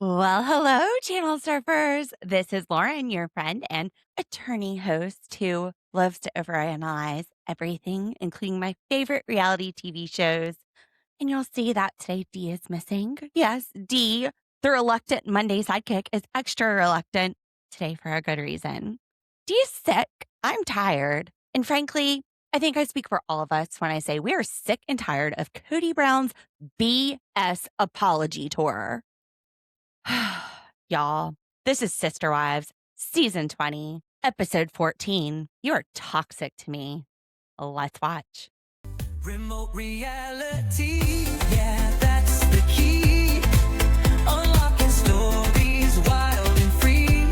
Well, hello, channel surfers. This is Lauren, your friend and attorney host who loves to overanalyze everything, including my favorite reality TV shows. And you'll see that today D is missing. Yes, D, the reluctant Monday sidekick, is extra reluctant today for a good reason. D is sick. I'm tired. And frankly, I think I speak for all of us when I say we are sick and tired of Kody Brown's BS apology tour. Y'all, this is Sister Wives, Season 20, Episode 14. You are toxic to me. Let's watch. Remote reality, yeah, that's the key. Unlocking stories wild and free.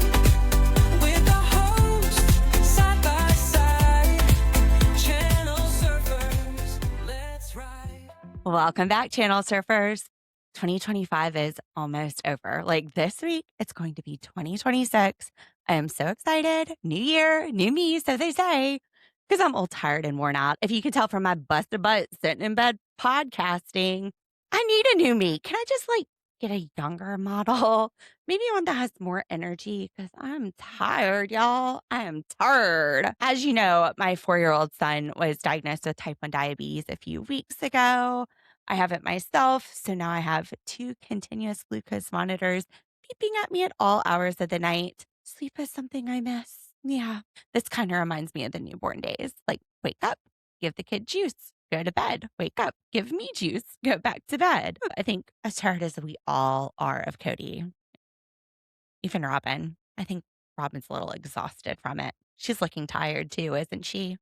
With the hosts, side by side. Channel surfers, let's ride. Welcome back, channel surfers. 2025 is almost over. Like this week, it's going to be 2026. I am so excited. New year, new me, so they say, because I'm all tired and worn out. If you can tell from my busted butt sitting in bed podcasting, I need a new me. Can I just get a younger model? Maybe one that has more energy because I'm tired, y'all. I am tired. As you know, my 4-year-old son was diagnosed with type 1 diabetes a few weeks ago. I have it myself, so now I have 2 continuous glucose monitors beeping at me at all hours of the night. Sleep is something I miss. Yeah, this kind of reminds me of the newborn days. Like, wake up, give the kid juice, go to bed, wake up, give me juice, go back to bed. I think as tired as we all are of Kody, even Robin, I think Robin's a little exhausted from it. She's looking tired too, isn't she?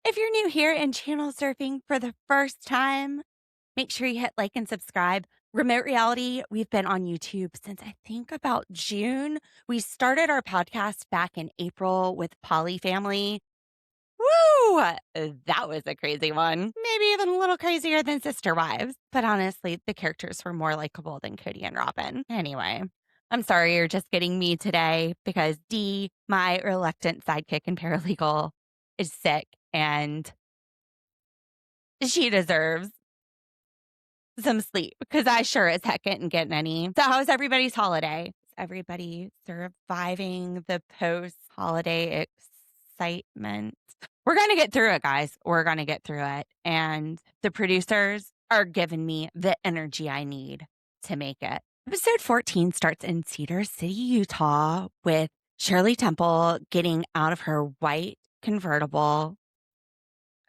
If you're new here and channel surfing for the first time, make sure you hit like and subscribe. Remote Reality, we've been on YouTube since I think about June. We started our podcast back in April with Polly Family. Woo! That was a crazy one. Maybe even a little crazier than Sister Wives. But honestly, the characters were more likable than Kody and Robin. Anyway, I'm sorry you're just getting me today because D, my reluctant sidekick and paralegal, is sick and she deserves some sleep because I sure as heck ain't getting any. So how's everybody's holiday? Is everybody surviving the post-holiday excitement? We're going to get through it, guys. We're going to get through it. And the producers are giving me the energy I need to make it. Episode 14 starts in Cedar City, Utah, with Shirley Temple getting out of her white convertible.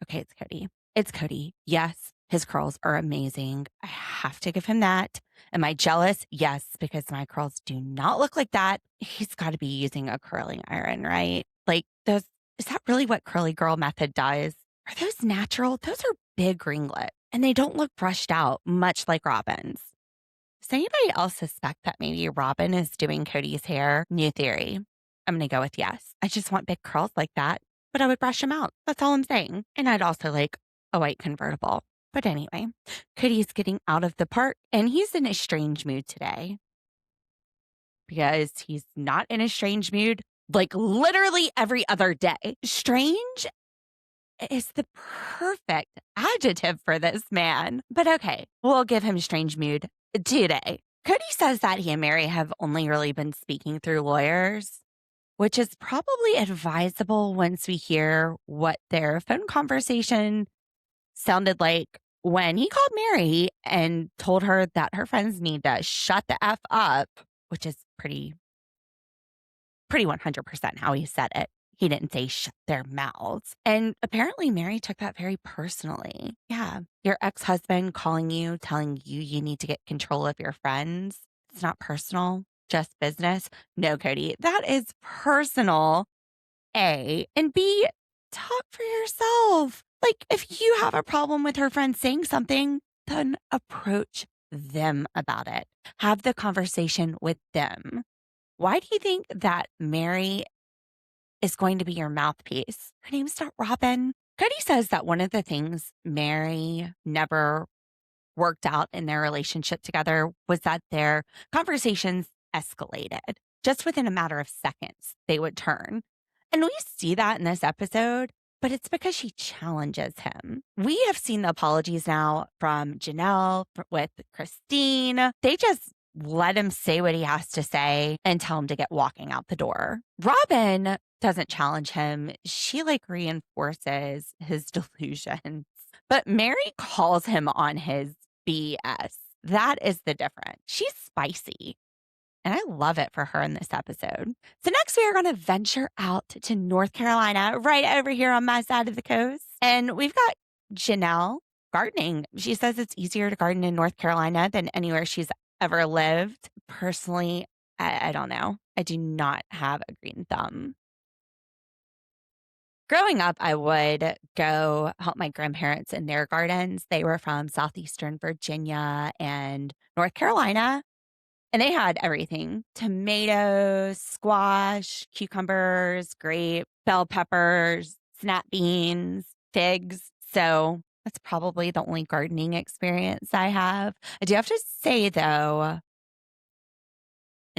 Okay, it's Kody. It's Kody. Yes, his curls are amazing. I have to give him that. Am I jealous? Yes, because my curls do not look like that. He's got to be using a curling iron, right? Like those, is that really what curly girl method does? Are those natural? Those are big ringlets and they don't look brushed out, much like Robin's. Does anybody else suspect that maybe Robin is doing Kody's hair? New theory. I'm going to go with yes. I just want big curls like that, but I would brush them out. That's all I'm saying. And I'd also like a white convertible. But anyway, Kody's getting out of the park and he's in a strange mood today because he's not in a strange mood like literally every other day. Strange is the perfect adjective for this man. But okay, we'll give him strange mood today. Kody says that he and Meri have only really been speaking through lawyers, which is probably advisable once we hear what their phone conversation sounded like when he called Meri and told her that her friends need to shut the F up, which is pretty 100% how he said it. He didn't say shut their mouths. And apparently Meri took that very personally. Yeah, your ex-husband calling you, telling you you need to get control of your friends. It's not personal, just business. No, Kody, that is personal, A. And B, talk for yourself. Like, if you have a problem with her friend saying something, then approach them about it. Have the conversation with them. Why do you think that Meri is going to be your mouthpiece? Her name's not Robin. Kody says that one of the things Meri never worked out in their relationship together was that their conversations escalated. Just within a matter of seconds, they would turn. And we see that in this episode, but it's because she challenges him. We have seen the apologies now from Janelle with Christine. They just let him say what he has to say and tell him to get walking out the door. Robin doesn't challenge him. She like reinforces his delusions. But Meri calls him on his BS. That is the difference. She's spicy. And I love it for her in this episode. So next we are going to venture out to North Carolina, right over here on my side of the coast. And we've got Janelle gardening. She says it's easier to garden in North Carolina than anywhere she's ever lived. Personally, I don't know. I do not have a green thumb. Growing up, I would go help my grandparents in their gardens. They were from southeastern Virginia and North Carolina. And they had everything: tomatoes, squash, cucumbers, grape, bell peppers, snap beans, figs. So that's probably the only gardening experience I have. I do have to say, though,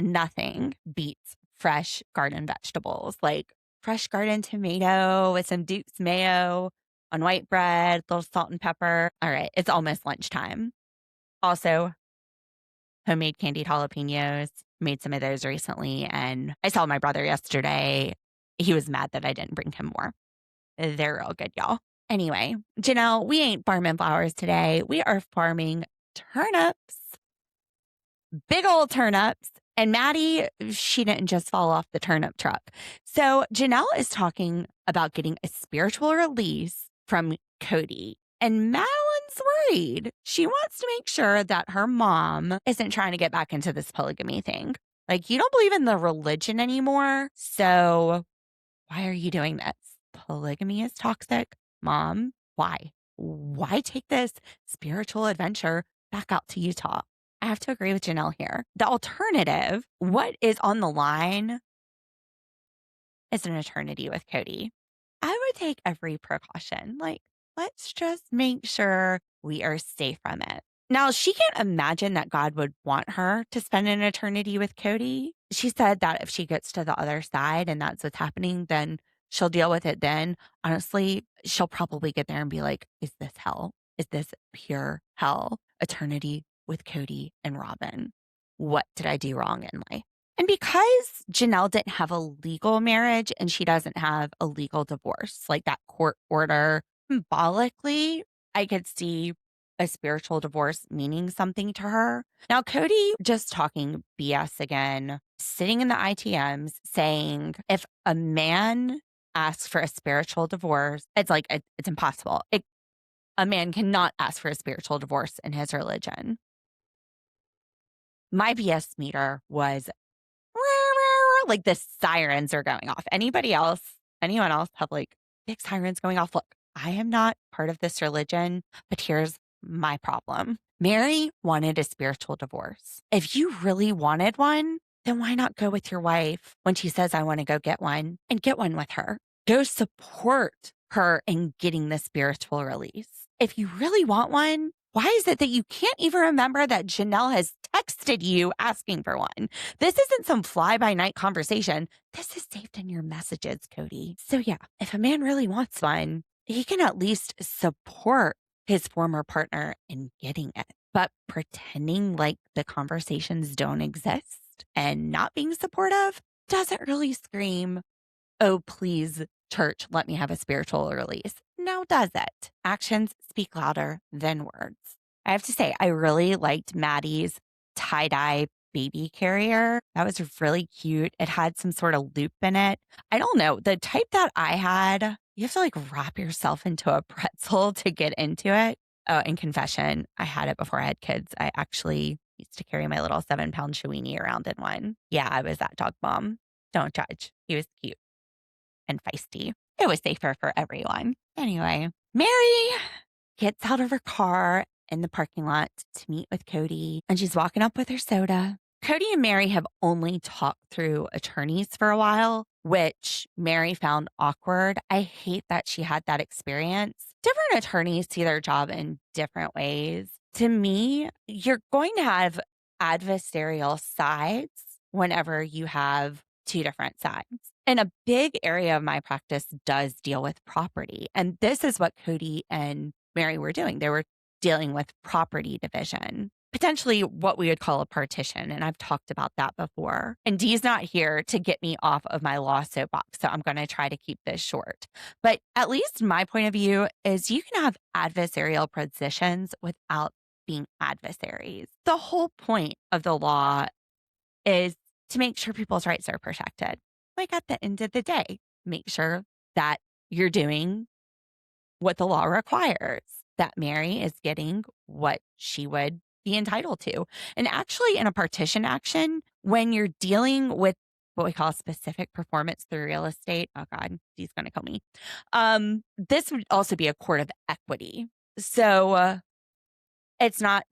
nothing beats fresh garden vegetables, like fresh garden tomato with some Duke's mayo on white bread, little salt and pepper. All right, it's almost lunchtime. Also, homemade candied jalapenos. Made some of those recently. And I saw my brother yesterday. He was mad that I didn't bring him more. They're real good, y'all. Anyway, Janelle, we ain't farming flowers today. We are farming turnips. Big old turnips. And Maddie, she didn't just fall off the turnip truck. So Janelle is talking about getting a spiritual release from Kody. And Madeline's worried. She wants to make sure that her mom isn't trying to get back into this polygamy thing. Like, you don't believe in the religion anymore, so why are you doing this? Polygamy is toxic. Mom, why? Why take this spiritual adventure back out to Utah? I have to agree with Janelle here. The alternative, what is on the line, is an eternity with Kody. I would take every precaution. Like, let's just make sure we are safe from it. Now, she can't imagine that God would want her to spend an eternity with Kody. She said that if she gets to the other side and that's what's happening, then she'll deal with it then. Honestly, she'll probably get there and be like, is this hell? Is this pure hell? Eternity with Kody and Robin. What did I do wrong in life? And because Janelle didn't have a legal marriage and she doesn't have a legal divorce, like that court order, symbolically, I could see a spiritual divorce meaning something to her. Now, Kody just talking BS again, sitting in the ITMs saying if a man asks for a spiritual divorce, it's like, it's impossible. A man cannot ask for a spiritual divorce in his religion. My BS meter was like the sirens are going off. Anyone else have like big sirens going off? Look, I am not part of this religion, but here's my problem. Meri wanted a spiritual divorce. If you really wanted one, then why not go with your wife when she says, I want to go get one, and get one with her? Go support her in getting the spiritual release. If you really want one, why is it that you can't even remember that Janelle has texted you asking for one? This isn't some fly-by-night conversation. This is saved in your messages, Kody. So yeah, if a man really wants one, he can at least support his former partner in getting it. But pretending like the conversations don't exist and not being supportive doesn't really scream, oh, please, church, let me have a spiritual release. No, does it? Actions speak louder than words. I have to say, I really liked Maddie's tie-dye baby carrier. That was really cute. It had some sort of loop in it. I don't know. The type that I had, you have to like wrap yourself into a pretzel to get into it. Oh, in confession, I had it before I had kids. I actually used to carry my little 7-pound Shawini around in one. Yeah, I was that dog mom. Don't judge. He was cute and feisty. It was safer for everyone. Anyway, Meri gets out of her car in the parking lot to meet with Kody, and she's walking up with her soda. Kody and Meri have only talked through attorneys for a while, which Meri found awkward. I hate that she had that experience. Different attorneys see their job in different ways. To me, you're going to have adversarial sides whenever you have two different sides. And a big area of my practice does deal with property. And this is what Kody and Meri were doing. They were dealing with property division. potentially what we would call a partition. And I've talked about that before. And Dee's not here to get me off of my law soapbox. So I'm going to try to keep this short. But at least my point of view is you can have adversarial positions without being adversaries. The whole point of the law is to make sure people's rights are protected. Like at the end of the day, make sure that you're doing what the law requires, that Meri is getting what she would be entitled to. And actually, in a partition action, when you're dealing with what we call specific performance through real estate, oh God, he's going to kill me. This would also be a court of equity. So it's not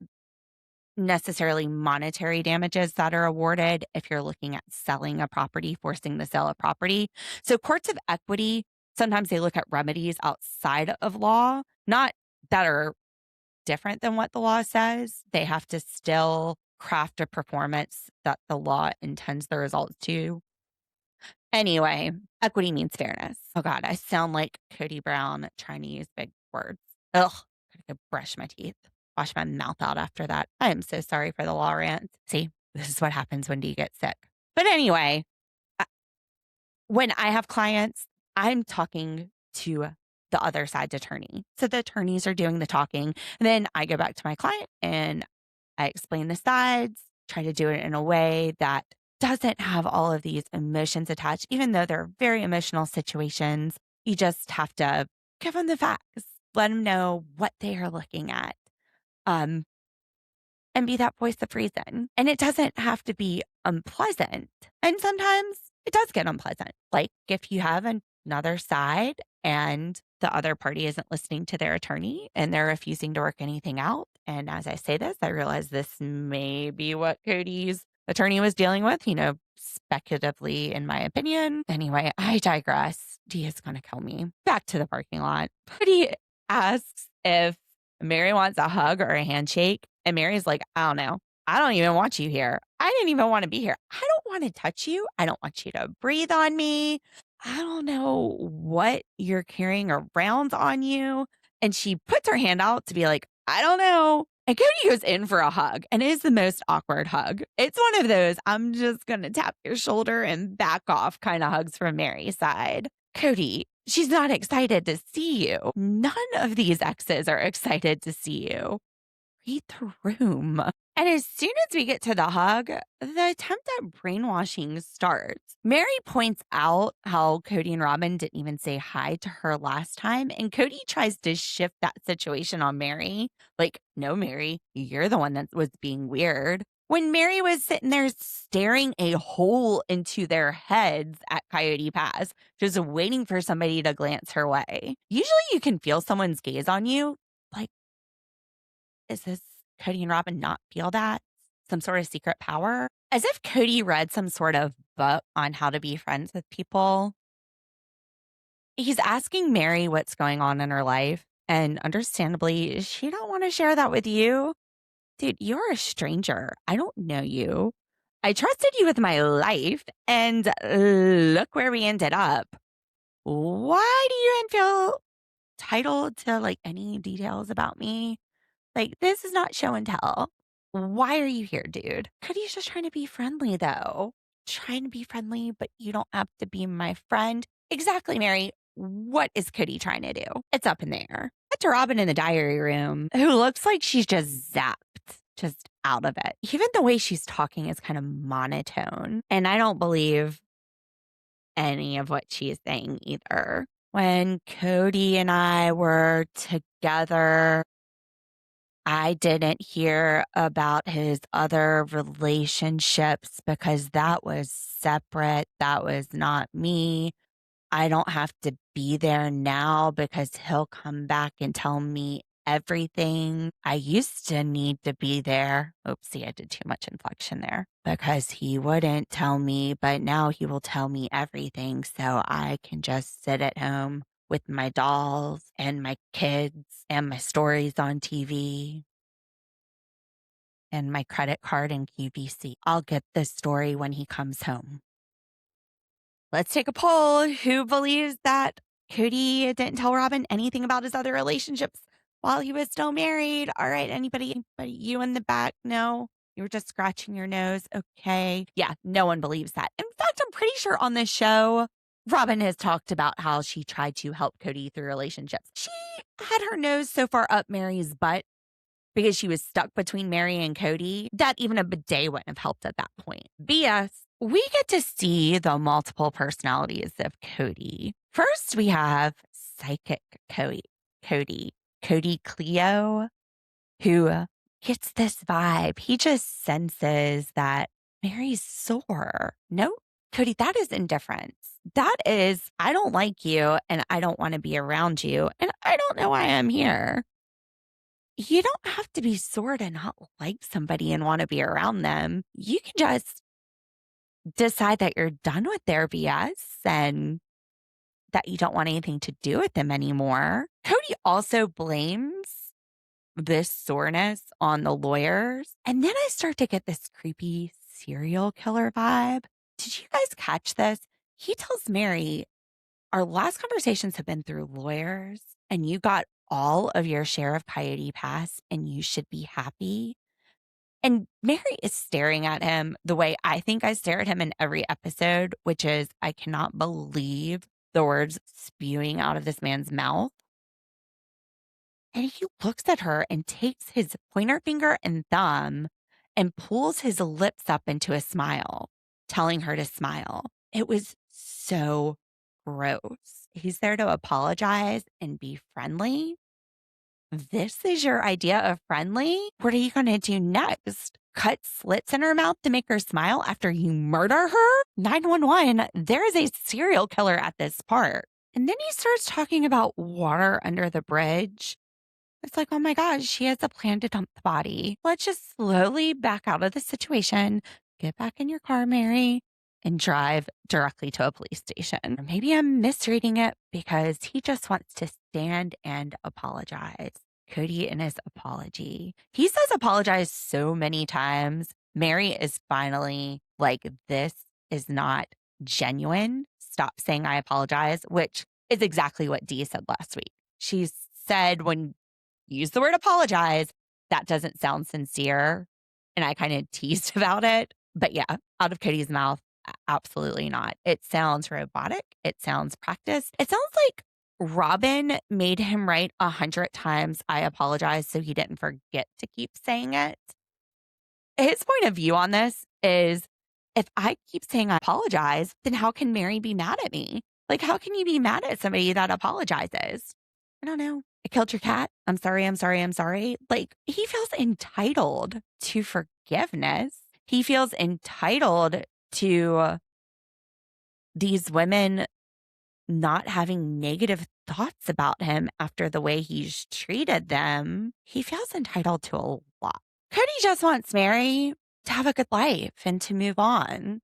necessarily monetary damages that are awarded if you're looking at selling a property, forcing the sale of property. So courts of equity, sometimes they look at remedies outside of law, not that are different than what the law says. They have to still craft a performance that the law intends the results to. Anyway, equity means fairness. Oh God, I sound like Kody Brown trying to use big words. Ugh, gotta go brush my teeth, wash my mouth out after that. I am so sorry for the law rant. See, this is what happens when you get sick. But anyway, when I have clients, I'm talking to the other side's attorney. So the attorneys are doing the talking. And then I go back to my client and I explain the sides, try to do it in a way that doesn't have all of these emotions attached, even though they're very emotional situations. You just have to give them the facts, let them know what they are looking at, and be that voice of reason. And it doesn't have to be unpleasant. And sometimes it does get unpleasant. Like if you have another side and the other party isn't listening to their attorney and they're refusing to work anything out. And as I say this, I realize this may be what Kody's attorney was dealing with, speculatively, in my opinion. Anyway, I digress. Dee is going to kill me. Back to the parking lot. Kody asks if Meri wants a hug or a handshake. And Meri's like, I don't know. I don't even want you here. I didn't even want to be here. I don't want to touch you. I don't want you to breathe on me. I don't know what you're carrying around on you. And she puts her hand out to be like, I don't know. And Kody goes in for a hug, and it is the most awkward hug. It's one of those, I'm just going to tap your shoulder and back off kind of hugs from Meri's side. Kody, she's not excited to see you. None of these exes are excited to see you. Read the room. And as soon as we get to the hug, the attempt at brainwashing starts. Meri points out how Kody and Robyn didn't even say hi to her last time. And Kody tries to shift that situation on Meri. Like, no, Meri, you're the one that was being weird. When Meri was sitting there staring a hole into their heads at Coyote Pass, just waiting for somebody to glance her way. Usually you can feel someone's gaze on you. Like, is this Kody and Robyn not feel that? Some sort of secret power? As if Kody read some sort of book on how to be friends with people. He's asking Meri what's going on in her life. And understandably, she don't want to share that with you. Dude, you're a stranger. I don't know you. I trusted you with my life. And look where we ended up. Why do you even feel entitled to any details about me? This is not show and tell. Why are you here, dude? Cody's just trying to be friendly, though. Trying to be friendly, but you don't have to be my friend. Exactly, Meri. What is Kody trying to do? It's up in the air. Cut to Robyn in the diary room, who looks like she's just zapped, just out of it. Even the way she's talking is kind of monotone. And I don't believe any of what she is saying either. When Kody and I were together, I didn't hear about his other relationships because that was separate. That was not me. I don't have to be there now because he'll come back and tell me everything. I used to need to be there. Oopsie, I did too much inflection there. Because he wouldn't tell me, but now he will tell me everything so I can just sit at home with my dolls and my kids and my stories on TV and my credit card and QVC. I'll get this story when he comes home. Let's take a poll. Who believes that Kody didn't tell Robyn anything about his other relationships? while he was still married. All right, anybody you in the back? No. You were just scratching your nose. Okay. Yeah, no one believes that. In fact, I'm pretty sure on this show, Robin has talked about how she tried to help Kody through relationships. She had her nose so far up Mary's butt because she was stuck between Meri and Kody that even a bidet wouldn't have helped at that point. BS. We get to see the multiple personalities of Kody. First, we have psychic Kody Cleo, who gets this vibe. He just senses that Mary's sore. No, Kody, that is indifference. That is, I don't like you and I don't want to be around you and I don't know why I'm here. You don't have to be sore to not like somebody and want to be around them. You can just decide that you're done with their BS and that you don't want anything to do with them anymore. Kody also blames this soreness on the lawyers. And then I start to get this creepy serial killer vibe. Did you guys catch this? He tells Meri, our last conversations have been through lawyers, and you got all of your share of Coyote Pass, and you should be happy. And Meri is staring at him the way I think I stare at him in every episode, which is I cannot believe the words spewing out of this man's mouth. And he looks at her and takes his pointer finger and thumb and pulls his lips up into a smile, telling her to smile. It was so gross. He's there to apologize and be friendly. This is your idea of friendly? What are you going to do next? Cut slits in her mouth to make her smile after you murder her? 911, there is a serial killer at this park. And then he starts talking about water under the bridge. It's like, oh my gosh, she has a plan to dump the body. Let's just slowly back out of the situation, get back in your car, Meri, and drive directly to a police station. Or maybe I'm misreading it because he just wants to stand and apologize. Kody in his apology. He says apologize so many times. Meri is finally like, this is not genuine. Stop saying I apologize, which is exactly what Dee said last week. She said when use the word apologize, that doesn't sound sincere. And I kind of teased about it. But yeah, out of Kody's mouth, absolutely not. It sounds robotic. It sounds practiced. It sounds like Robin made him write 100 times, I apologize, so he didn't forget to keep saying it. His point of view on this is if I keep saying I apologize, then how can Meri be mad at me? Like, how can you be mad at somebody that apologizes? I don't know. I killed your cat. I'm sorry. I'm sorry. I'm sorry. Like, he feels entitled to forgiveness. He feels entitled to these women not having negative thoughts about him after the way he's treated them. He feels entitled to a lot. Kody just wants Meri to have a good life and to move on.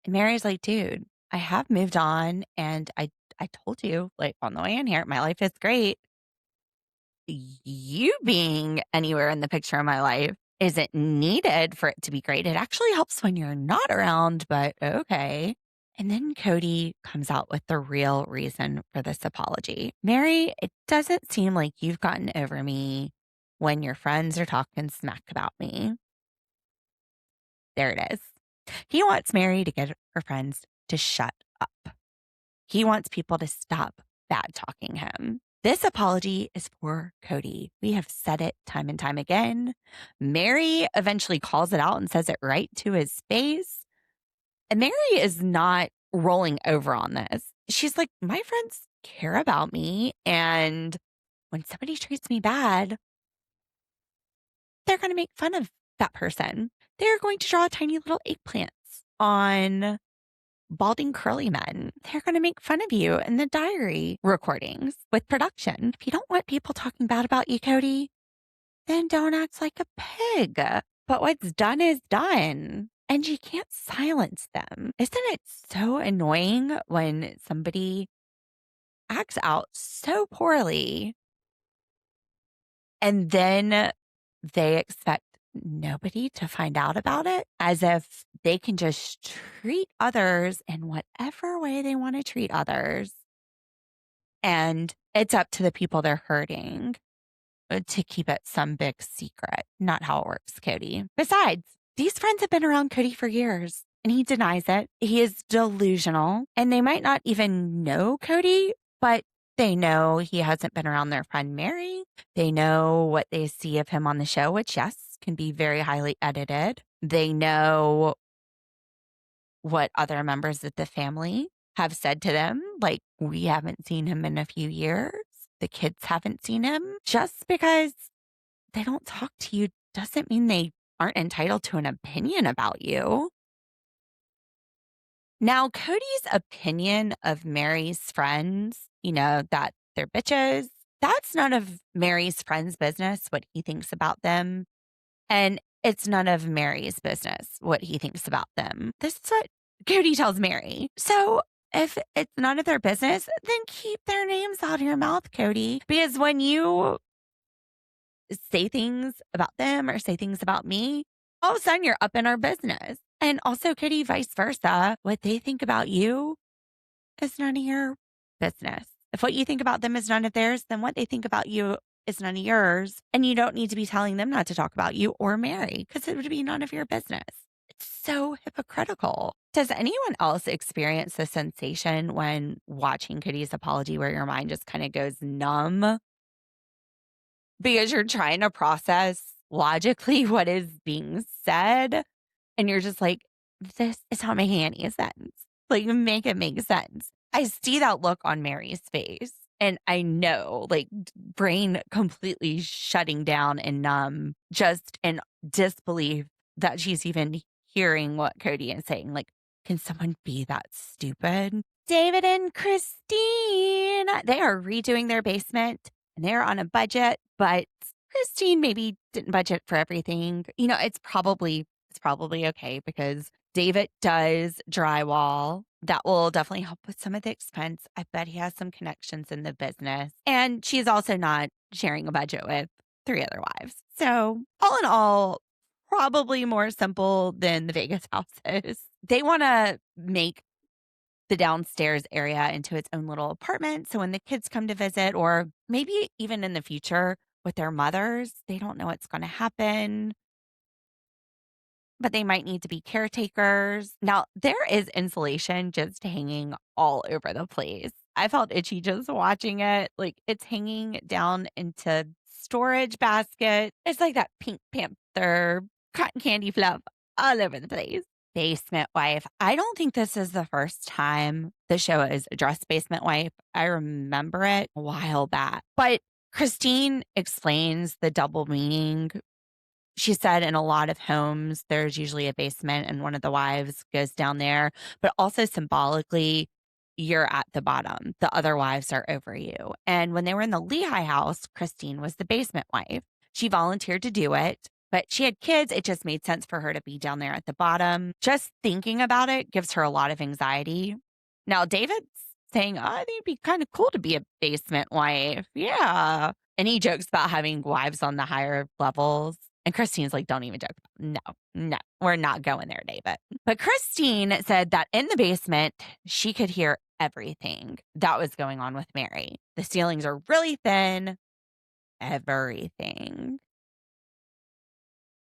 And Mary's like, dude, I have moved on and I told you, like, on the way in here, my life is great. You being anywhere in the picture of my life isn't needed for it to be great. It actually helps when you're not around, but okay. And then Kody comes out with the real reason for this apology. Meri, it doesn't seem like you've gotten over me when your friends are talking smack about me. There it is. He wants Meri to get her friends to shut up. He wants people to stop bad talking him. This apology is for Kody. We have said it time and time again. Meri eventually calls it out and says it right to his face. And Meri is not rolling over on this. She's like, my friends care about me. And when somebody treats me bad, they're going to make fun of that person. They're going to draw tiny little eggplants on balding curly men. They're going to make fun of you in the diary recordings with production. If you don't want people talking bad about you, Kody, then don't act like a pig. But what's done is done. And you can't silence them. Isn't it so annoying when somebody acts out so poorly and then they expect nobody to find out about it, as if they can just treat others in whatever way they want to treat others? And it's up to the people they're hurting to keep it some big secret. Not how it works, Kody. Besides, these friends have been around Kody for years and he denies it. He is delusional and they might not even know Kody, but they know he hasn't been around their friend Meri. They know what they see of him on the show, which, yes, can be very highly edited. They know what other members of the family have said to them, like, we haven't seen him in a few years. The kids haven't seen him. Just because they don't talk to you doesn't mean they aren't entitled to an opinion about you. Now, Kody's opinion of Meri's friends, that they're bitches, that's none of Meri's friends' business, what he thinks about them. And it's none of Meri's business, what he thinks about them. This is what Kody tells Meri. So if it's none of their business, then keep their names out of your mouth, Kody. Because when you say things about them or say things about me, all of a sudden you're up in our business. And also, Kody, vice versa. What they think about you is none of your business. If what you think about them is none of theirs, then what they think about you is none of yours. And you don't need to be telling them not to talk about you or Meri because it would be none of your business. It's so hypocritical. Does anyone else experience the sensation when watching Kody's apology where your mind just kind of goes numb because you're trying to process logically what is being said? And you're just like, this is not making any sense. Like, make it make sense. I see that look on Meri's face. And I know, like, brain completely shutting down and numb, just in disbelief that she's even hearing what Kody is saying. Like, can someone be that stupid? David and Christine, they are redoing their basement and they're on a budget, but Christine maybe didn't budget for everything. It's probably okay because David does drywall. That will definitely help with some of the expense. I bet he has some connections in the business. And she's also not sharing a budget with 3 other wives. So, all in all, probably more simple than the Vegas houses. They want to make the downstairs area into its own little apartment. So when the kids come to visit, or maybe even in the future with their mothers, they don't know what's going to happen, but they might need to be caretakers. Now, there is insulation just hanging all over the place. I felt itchy just watching it. Like, it's hanging down into storage basket. It's like that Pink Panther cotton candy fluff all over the place. Basement wife. I don't think this is the first time the show has addressed basement wife. I remember it a while back. But Christine explains the double meaning. She said in a lot of homes, there's usually a basement and one of the wives goes down there, but also symbolically, you're at the bottom. The other wives are over you. And when they were in the Lehigh house, Christine was the basement wife. She volunteered to do it, but she had kids. It just made sense for her to be down there at the bottom. Just thinking about it gives her a lot of anxiety. Now, David's saying, I think it'd be kind of cool to be a basement wife. Yeah. And he jokes about having wives on the higher levels. And Christine's like, don't even joke. No, we're not going there, David. But Christine said that in the basement, she could hear everything that was going on with Meri. The ceilings are really thin. Everything.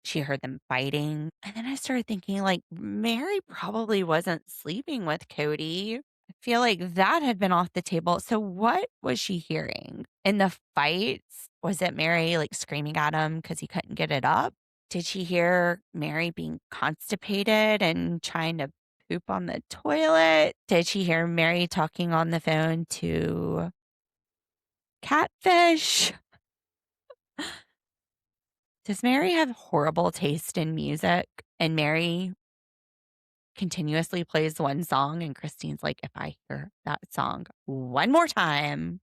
She heard them fighting. And then I started thinking, like, Meri probably wasn't sleeping with Kody. I feel like that had been off the table. So what was she hearing? In the fights, was it Meri like screaming at him because he couldn't get it up? Did she hear Meri being constipated and trying to poop on the toilet? Did she hear Meri talking on the phone to Catfish? Does Meri have horrible taste in music? And Meri continuously plays one song, and Christine's like, if I hear that song one more time,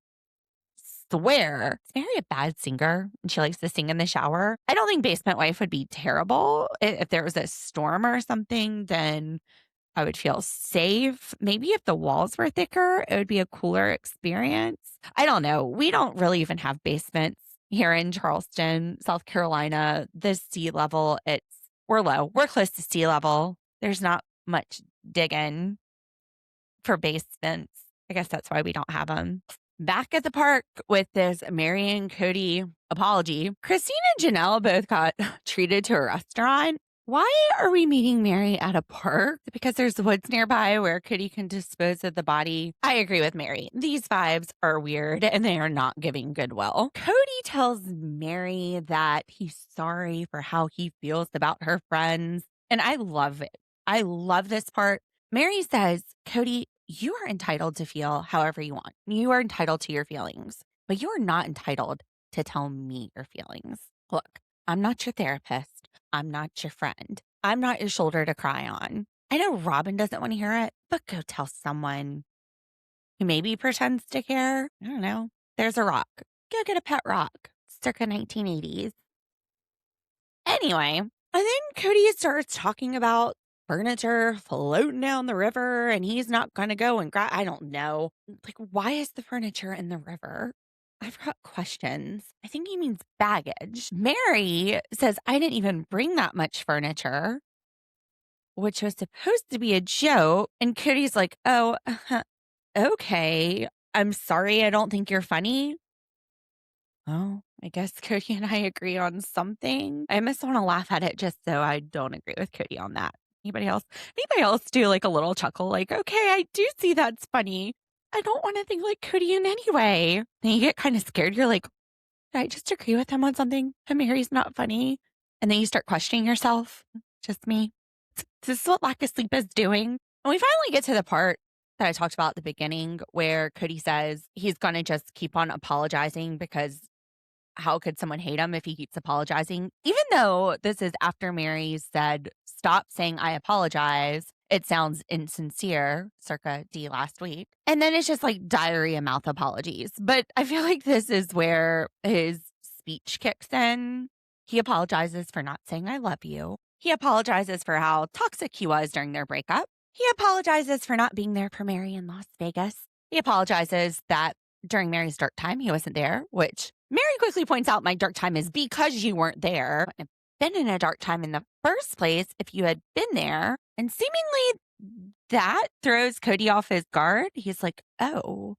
swear. Is Meri a bad singer and she likes to sing in the shower? I don't think Basement Wife would be terrible. If there was a storm or something, then I would feel safe. Maybe if the walls were thicker, it would be a cooler experience. I don't know. We don't really even have basements here in Charleston, South Carolina. The sea level, we're low. We're close to sea level. There's not much digging for basements. I guess that's why we don't have them. Back at the park with this Meri and Kody apology, Christine and Janelle both got treated to a restaurant. Why are we meeting Meri at a park? Because there's woods nearby where Kody can dispose of the body. I agree with Meri. These vibes are weird and they are not giving goodwill. Kody tells Meri that he's sorry for how he feels about her friends. And I love it. I love this part. Meri says, Kody, you are entitled to feel however you want. You are entitled to your feelings, but you are not entitled to tell me your feelings. Look, I'm not your therapist. I'm not your friend. I'm not your shoulder to cry on. I know Robin doesn't want to hear it, but go tell someone who maybe pretends to care. I don't know. There's a rock. Go get a pet rock. Circa 1980s. Anyway, and then Kody starts talking about furniture floating down the river and he's not going to go and grab. I don't know. Like, why is the furniture in the river? I've got questions. I think he means baggage. Meri says, I didn't even bring that much furniture, which was supposed to be a joke. And Cody's like, oh, okay. I'm sorry. I don't think you're funny. Oh, I guess Kody and I agree on something. I almost want to laugh at it just so I don't agree with Kody on that. Anybody else? Anybody else do like a little chuckle? Like, okay, I do see that's funny. I don't want to think like Kody in any way. Then you get kind of scared. You're like, did I just agree with him on something? And Meri's not funny. And then you start questioning yourself. Just me. This is what lack of sleep is doing. And we finally get to the part that I talked about at the beginning where Kody says he's going to just keep on apologizing because how could someone hate him if he keeps apologizing? Even though this is after Meri said, stop saying I apologize. It sounds insincere, circa D last week. And then it's just like diarrhea mouth apologies. But I feel like this is where his speech kicks in. He apologizes for not saying I love you. He apologizes for how toxic he was during their breakup. He apologizes for not being there for Meri in Las Vegas. He apologizes that during Meri's dark time, he wasn't there, which Meri quickly points out my dark time is because you weren't there. I've been in a dark time in the first place if you had been there. And seemingly that throws Kody off his guard. He's like, oh,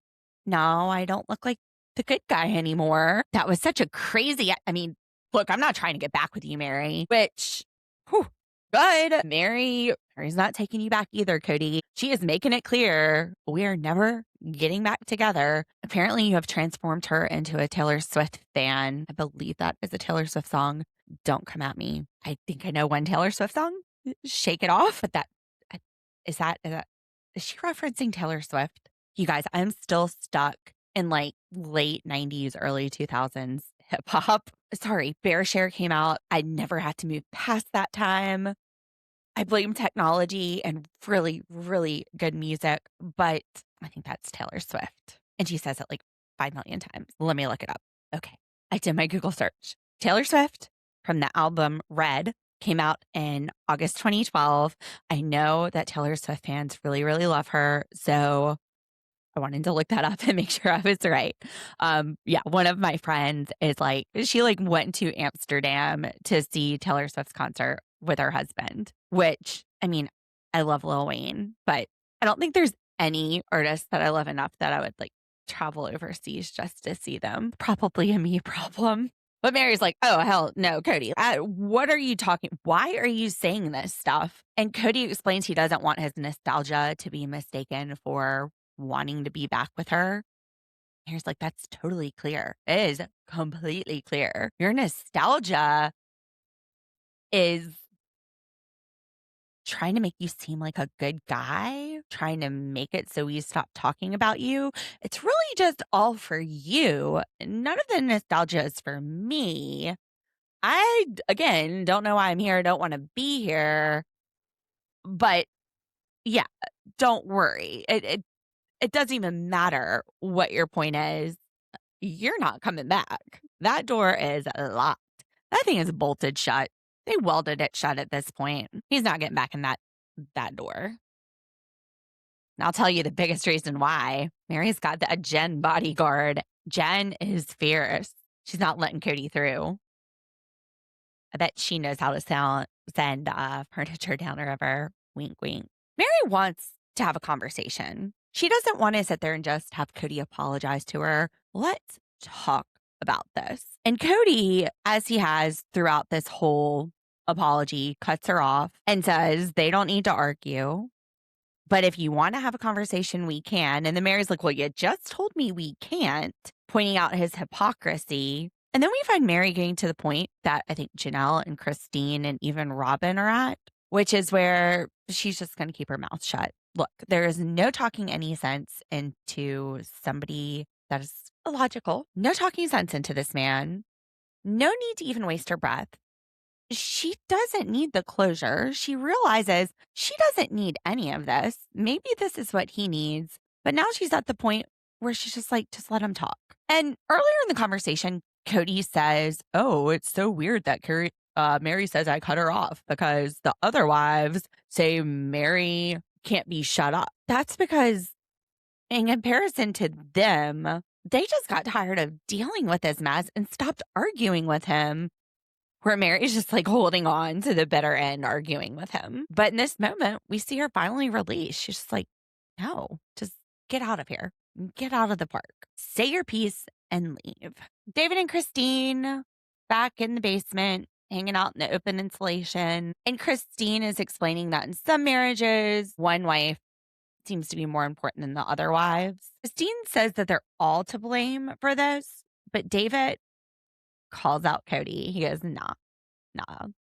no, I don't look like the good guy anymore. That was such a crazy, I mean, look, I'm not trying to get back with you, Meri, which, whew, good. Meri's not taking you back either, Kody. She is making it clear we are never getting back together. Apparently, you have transformed her into a Taylor Swift fan. I believe that is a Taylor Swift song. Don't come at me. I think I know one Taylor Swift song. Shake It Off. But is she referencing Taylor Swift? You guys, I'm still stuck in like late 90s, early 2000s hip hop. Sorry, Bear Share came out. I never had to move past that time. I blame technology and really, really good music, but I think that's Taylor Swift. And she says it like 5 million times. Let me look it up. Okay. I did my Google search. Taylor Swift from the album Red came out in August 2012. I know that Taylor Swift fans really, really love her. So I wanted to look that up and make sure I was right. Yeah, one of my friends is like, she like went to Amsterdam to see Taylor Swift's concert with her husband, which, I mean, I love Lil Wayne, but I don't think there's any artist that I love enough that I would like travel overseas just to see them. Probably a me problem. But Meri's like, oh, hell no, Kody, what are you talking? Why are you saying this stuff? And Kody explains he doesn't want his nostalgia to be mistaken for wanting to be back with her. Here's like, that's totally clear. It is completely clear. Your nostalgia is trying to make you seem like a good guy, trying to make it so we stop talking about you. It's really just all for you. None of the nostalgia is for me. I, again, don't know why I'm here. Don't want to be here. But yeah, don't worry. It doesn't even matter what your point is. You're not coming back. That door is locked. That thing is bolted shut. They welded it shut at this point. He's not getting back in that door. And I'll tell you the biggest reason why. Meri's got a Jen bodyguard. Jen is fierce. She's not letting Kody through. I bet she knows how to send furniture down the river. Wink, wink. Meri wants to have a conversation. She doesn't want to sit there and just have Kody apologize to her. Let's talk about this. And Kody, as he has throughout this whole apology, cuts her off and says they don't need to argue. But if you want to have a conversation, we can. And then Mary's like, well, you just told me we can't, pointing out his hypocrisy. And then we find Meri getting to the point that I think Janelle and Christine and even Robin are at, which is where she's just going to keep her mouth shut. Look, there is no talking any sense into somebody that is illogical. No talking sense into this man. No need to even waste her breath. She doesn't need the closure. She realizes she doesn't need any of this. Maybe this is what he needs. But now she's at the point where she's just like, just let him talk. And earlier in the conversation, Kody says, oh, it's so weird that Meri says I cut her off because the other wives say Meri can't be shut up. That's because in comparison to them, they just got tired of dealing with his mess and stopped arguing with him. Where Mary's just like holding on to the bitter end, arguing with him. But in this moment, we see her finally release. She's just like, no, just get out of here. Get out of the park. Say your piece and leave. David and Christine back in the basement, hanging out in the open insulation. And Christine is explaining that in some marriages, one wife seems to be more important than the other wives. Christine says that they're all to blame for this, but David calls out Kody. He goes, nah,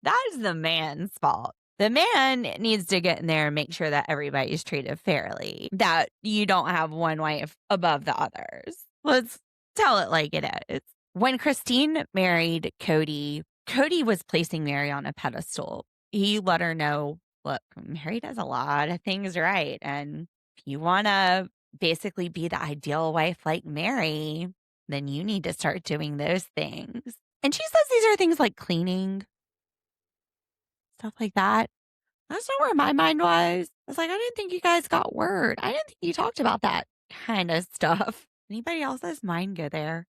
that is the man's fault. The man needs to get in there and make sure that everybody's treated fairly, that you don't have one wife above the others. Let's tell it like it is. When Christine married Kody, Kody was placing Meri on a pedestal. He let her know, look, Meri does a lot of things right. And if you want to basically be the ideal wife like Meri, then you need to start doing those things. And she says these are things like cleaning, stuff like that. That's not where my mind was. I was like, I didn't think you guys got word. I didn't think you talked about that kind of stuff. Anybody else's mind go there?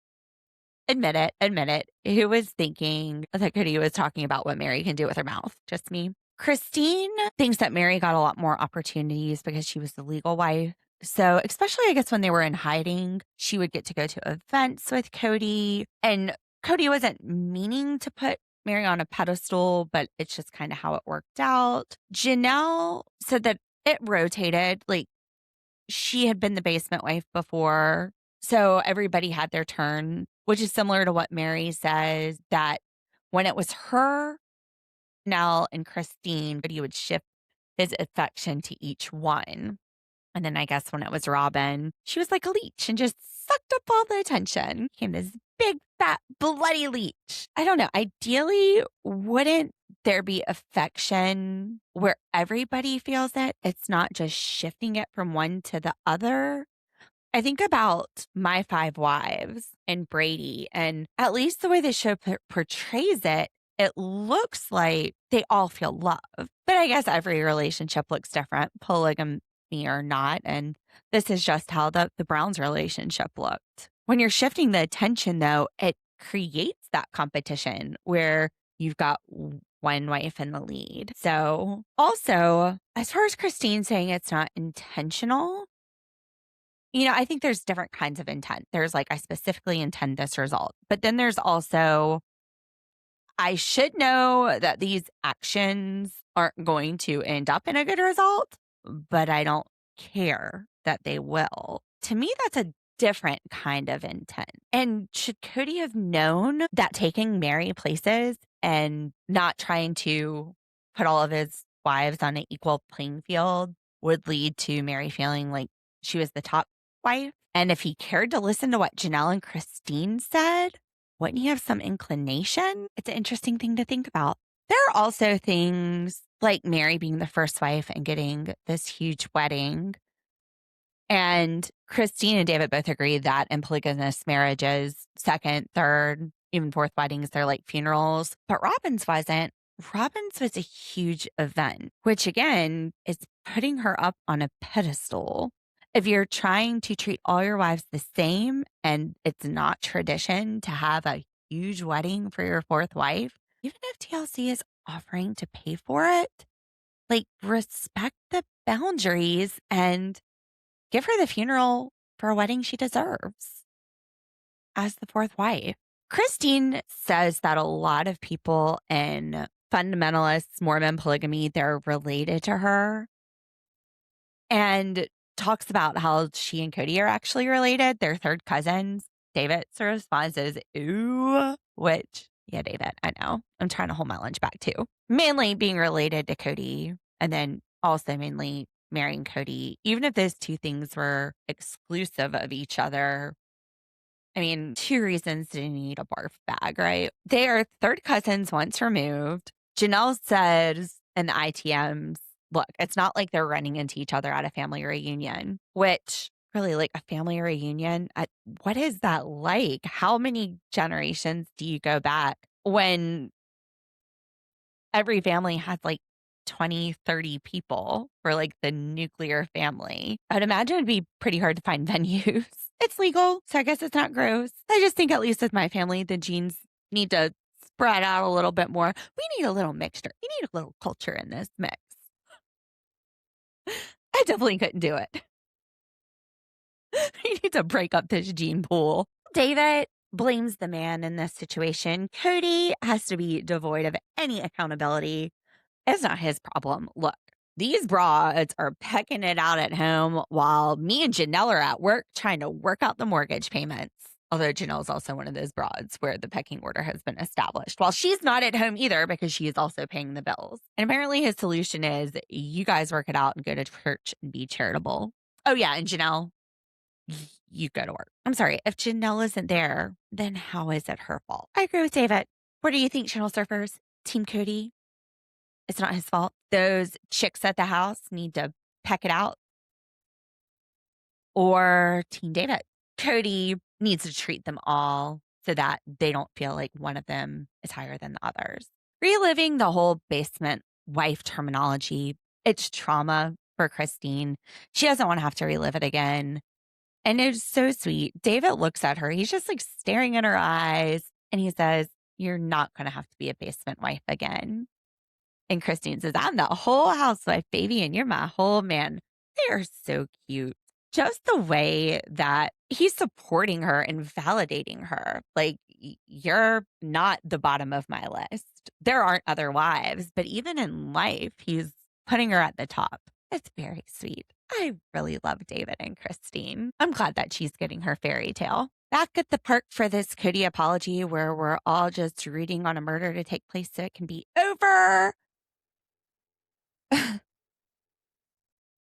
Admit it. Who was thinking that Kody was talking about what Meri can do with her mouth? Just me. Christine thinks that Meri got a lot more opportunities because she was the legal wife. So, especially, I guess, when they were in hiding, she would get to go to events with Kody. And Kody wasn't meaning to put Meri on a pedestal, but it's just kind of how it worked out. Janelle said that it rotated. Like, she had been the basement wife before. So everybody had their turn, which is similar to what Meri says, that when it was her, Nell, and Christine, but he would shift his affection to each one. And then I guess when it was Robin, she was like a leech and just sucked up all the attention. Became this big, fat, bloody leech. I don't know. Ideally, wouldn't there be affection where everybody feels it? It's not just shifting it from one to the other. I think about My Five Wives and Brady, and at least the way the show portrays it, it looks like they all feel love. But I guess every relationship looks different, polygamy or not. And this is just how the Browns relationship looked. When you're shifting the attention, though, it creates that competition where you've got one wife in the lead. So also, as far as Christine saying it's not intentional, I think there's different kinds of intent. There's like, I specifically intend this result. But then there's also, I should know that these actions aren't going to end up in a good result, but I don't care that they will. To me, that's a different kind of intent. And should Kody have known that taking Meri places and not trying to put all of his wives on an equal playing field would lead to Meri feeling like she was the top wife? And if he cared to listen to what Janelle and Christine said, wouldn't he have some inclination? It's an interesting thing to think about. There are also things like Meri being the first wife and getting this huge wedding. And Christine and David both agree that in polygamous marriages, second, third, even fourth weddings, they're like funerals. But Robin's wasn't. Robin's was a huge event, which again is putting her up on a pedestal. If you're trying to treat all your wives the same and it's not tradition to have a huge wedding for your fourth wife, even if TLC is offering to pay for it, like respect the boundaries and give her the funeral for a wedding she deserves as the fourth wife. Christine says that a lot of people in fundamentalists, Mormon polygamy, they're related to her, and talks about how she and Kody are actually related. They're third cousins. David's response is, ooh, which, yeah, David, I know. I'm trying to hold my lunch back too. Mainly being related to Kody, and then also mainly marrying Kody. Even if those two things were exclusive of each other, I mean, two reasons to need a barf bag, right? They are third cousins once removed. Janelle says in the ITMs, look, it's not like they're running into each other at a family reunion, which really, like, a family reunion, what is that like? How many generations do you go back when every family has like 20, 30 people for like the nuclear family? I'd imagine it'd be pretty hard to find venues. It's legal, so I guess it's not gross. I just think, at least with my family, the genes need to spread out a little bit more. We need a little mixture. We need a little culture in this mix. I definitely couldn't do it. We need to break up this gene pool. David blames the man in this situation. Kody has to be devoid of any accountability. It's not his problem. Look, these broads are pecking it out at home while me and Janelle are at work trying to work out the mortgage payments. Although Janelle's also one of those broads where the pecking order has been established. While she's not at home either because she is also paying the bills. And apparently his solution is, you guys work it out and go to church and be charitable. Oh yeah, and Janelle, you go to work. I'm sorry, if Janelle isn't there, then how is it her fault? I agree with David. What do you think, Channel Surfers? Team Kody? It's not his fault. Those chicks at the house need to peck it out. Or Team David. Kody needs to treat them all so that they don't feel like one of them is higher than the others. Reliving the whole basement wife terminology, it's trauma for Christine. She doesn't want to have to relive it again. And it's so sweet. David looks at her. He's just like staring in her eyes. And he says, you're not going to have to be a basement wife again. And Christine says, I'm the whole housewife, baby, and you're my whole man. They are so cute. Just the way that he's supporting her and validating her. Like, you're not the bottom of my list. There aren't other wives, but even in life, he's putting her at the top. It's very sweet. I really love David and Christine. I'm glad that she's getting her fairy tale. Back at the park for this Kody apology, where we're all just rooting on a murder to take place so it can be over.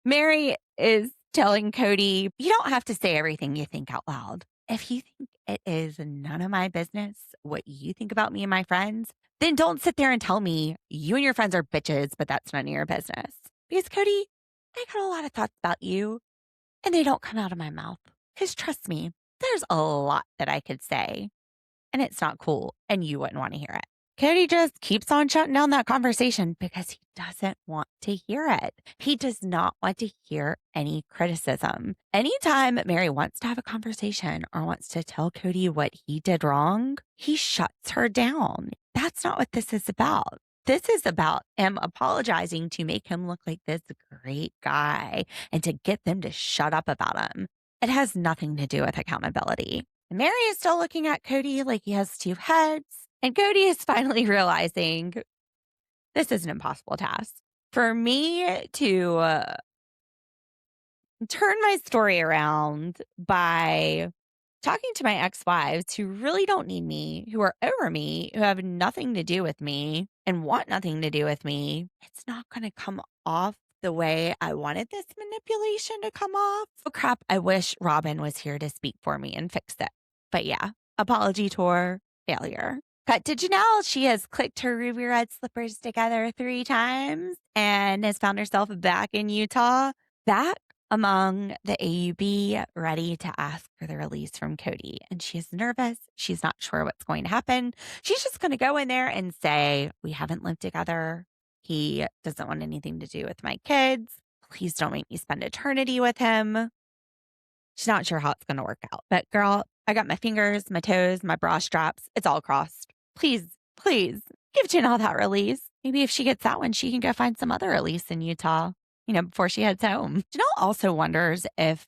Meri is telling Kody, you don't have to say everything you think out loud. If you think it is none of my business what you think about me and my friends, then don't sit there and tell me you and your friends are bitches, but that's none of your business. Because Kody, I got a lot of thoughts about you, and they don't come out of my mouth. Because trust me, there's a lot that I could say, and it's not cool, and you wouldn't want to hear it. Kody just keeps on shutting down that conversation because he doesn't want to hear it. He does not want to hear any criticism. Anytime Meri wants to have a conversation or wants to tell Kody what he did wrong, he shuts her down. That's not what this is about. This is about him apologizing to make him look like this great guy and to get them to shut up about him. It has nothing to do with accountability. Meri is still looking at Kody like he has two heads. And Kody is finally realizing this is an impossible task. For me to turn my story around by talking to my ex-wives who really don't need me, who are over me, who have nothing to do with me and want nothing to do with me, it's not going to come off the way I wanted this manipulation to come off. Oh crap, I wish Robin was here to speak for me and fix it. But yeah, apology tour, failure. Cut to Janelle. She has clicked her ruby red slippers together 3 times and has found herself back in Utah, back among the AUB, ready to ask for the release from Kody. And she is nervous. She's not sure what's going to happen. She's just going to go in there and say, we haven't lived together. He doesn't want anything to do with my kids. Please don't make me spend eternity with him. She's not sure how it's going to work out. But girl, I got my fingers, my toes, my bra straps. It's all crossed. Please, please give Janelle that release. Maybe if she gets that one, she can go find some other release in Utah. before she heads home. Janelle also wonders if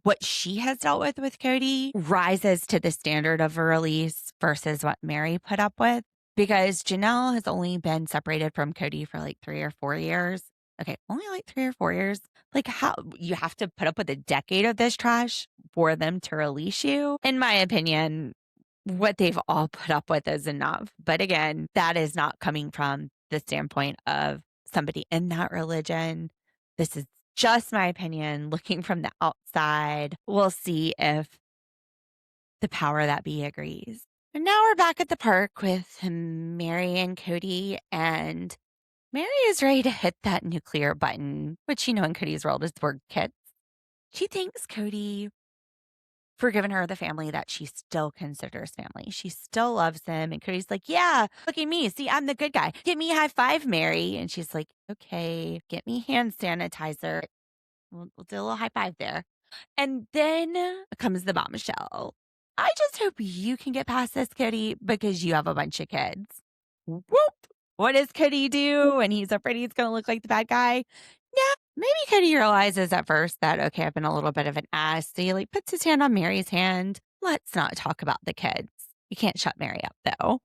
what she has dealt with Kody rises to the standard of a release versus what Meri put up with. Because Janelle has only been separated from Kody for like 3 or 4 years. Okay, only like 3 or 4 years. Like, how you have to put up with a decade of this trash for them to release you? In my opinion, what they've all put up with is enough. But again, that is not coming from the standpoint of somebody in that religion. This is just my opinion looking from the outside. We'll see if the power that be agrees. And now we're back at the park with Meri and Kody, and Meri is ready to hit that nuclear button, which, in Kody's world is the word kids. She thanks Kody for giving her the family that she still considers family. She still loves him. And Cody's like, yeah, look at me. See, I'm the good guy. Get me a high five, Meri. And she's like, okay, get me hand sanitizer. We'll do a little high five there. And then comes the bombshell. I just hope you can get past this, Kody, because you have a bunch of kids. Whoop. What does Kody do? And he's afraid he's going to look like the bad guy. Yeah, maybe Kody realizes at first that, okay, I've been a little bit of an ass. So he puts his hand on Meri's hand. Let's not talk about the kids. You can't shut Meri up, though.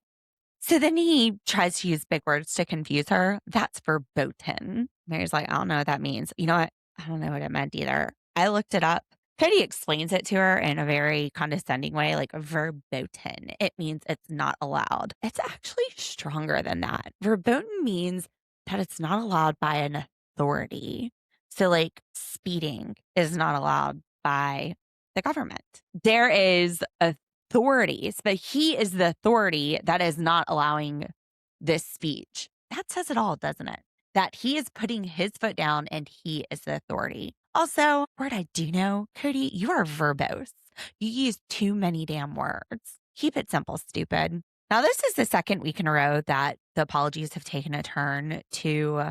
So then he tries to use big words to confuse her. That's verboten. Meri's like, I don't know what that means. You know what? I don't know what it meant either. I looked it up. Kody explains it to her in a very condescending way, like verboten. It means it's not allowed. It's actually stronger than that. Verboten means that it's not allowed by an authority. So, speeding is not allowed by the government. There is authorities, but he is the authority that is not allowing this speech. That says it all, doesn't it? That he is putting his foot down and he is the authority. Also, word I do know, Kody, you are verbose. You use too many damn words. Keep it simple, stupid. Now, this is the second week in a row that the apologies have taken a turn to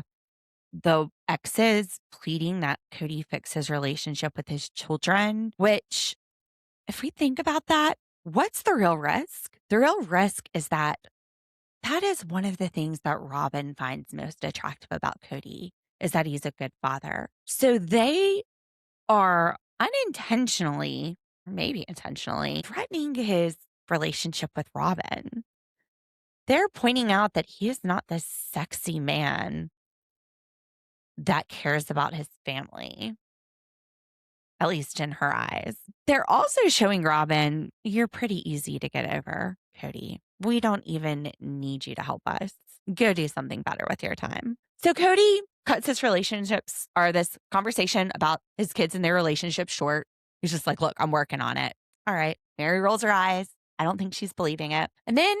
the exes pleading that Kody fix his relationship with his children, which, if we think about that, what's the real risk? The real risk is that is one of the things that Robyn finds most attractive about Kody, is that he's a good father. So they are unintentionally, or maybe intentionally, threatening his relationship with Robyn. They're pointing out that he is not the sexy man that cares about his family, at least in her eyes. They're also showing Robyn, you're pretty easy to get over, Kody. We don't even need you to help us. Go do something better with your time. So Kody cuts his relationships, or this conversation about his kids and their relationship, short. He's just like, look, I'm working on it. All right. Meri rolls her eyes. I don't think she's believing it. And then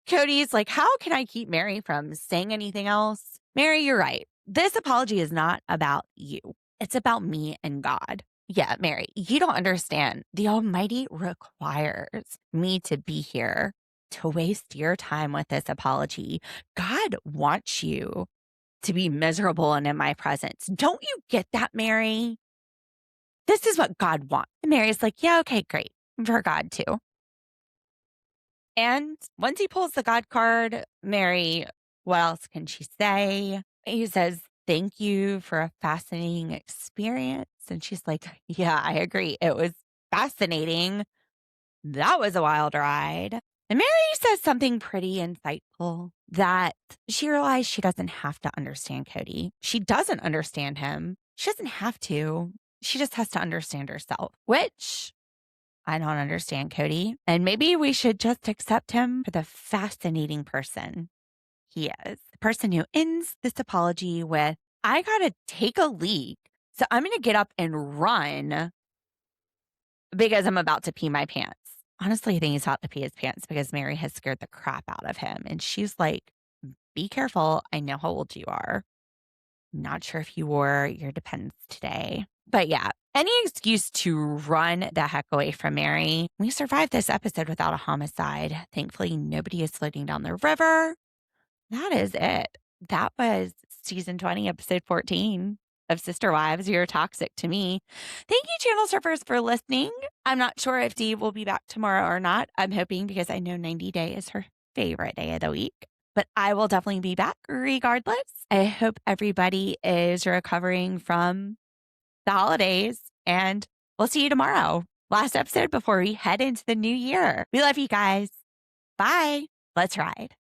Cody's like, how can I keep Meri from saying anything else? Meri, you're right. This apology is not about you. It's about me and God. Yeah, Meri, you don't understand. The Almighty requires me to be here to waste your time with this apology. God wants you to be miserable and in my presence. Don't you get that, Meri? This is what God wants. And Meri's like, yeah, okay, great. For God too. And once he pulls the God card, Meri, what else can she say? He says, thank you for a fascinating experience. And she's like, yeah, I agree. It was fascinating. That was a wild ride. And Meri says something pretty insightful, that she realized she doesn't have to understand Kody. She doesn't understand him. She doesn't have to. She just has to understand herself, which I don't understand Kody. And maybe we should just accept him for the fascinating person he is. The person who ends this apology with, I gotta take a leak. So I'm gonna get up and run because I'm about to pee my pants. Honestly, I think he's about to pee his pants because Meri has scared the crap out of him. And she's like, be careful. I know how old you are. Not sure if you wore your Depends today. But yeah, any excuse to run the heck away from Meri. We survived this episode without a homicide. Thankfully, nobody is floating down the river. That is it. That was season 20, episode 14 of Sister Wives. You're toxic to me. Thank you, channel surfers, for listening. I'm not sure if Dee will be back tomorrow or not. I'm hoping, because I know 90 Day is her favorite day of the week. but I will definitely be back regardless. I hope everybody is recovering from the holidays, and we'll see you tomorrow. Last episode before we head into the new year. We love you guys. Bye. Let's ride.